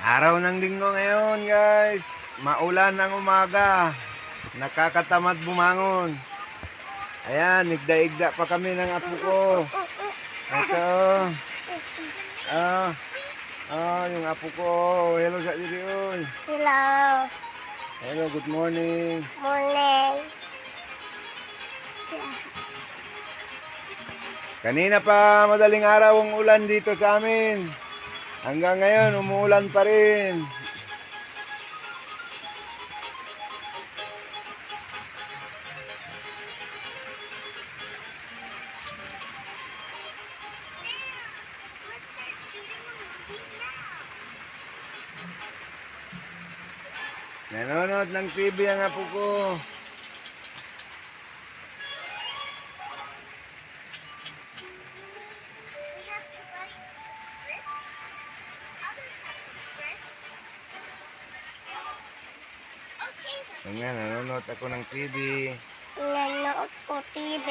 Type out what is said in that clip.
Araw ng linggo ngayon, guys. Maulan ng umaga. Nakakatamad bumangon. Ayan, igda-igda pa kami ng apo ko. Ito. Yung apo ko. Hello sa diri, oy. Hello. Hello, good morning. Morning. Kanina pa madaling araw ang ulan dito sa amin. Hanggang ngayon, umuulan pa rin. Let's start shooting a movie now. Nanonood ng TV ang apo ko. We have to write a script. Others have some scripts. Okay. Ayan, nanonood ako ng TV. Nanonood ko TV.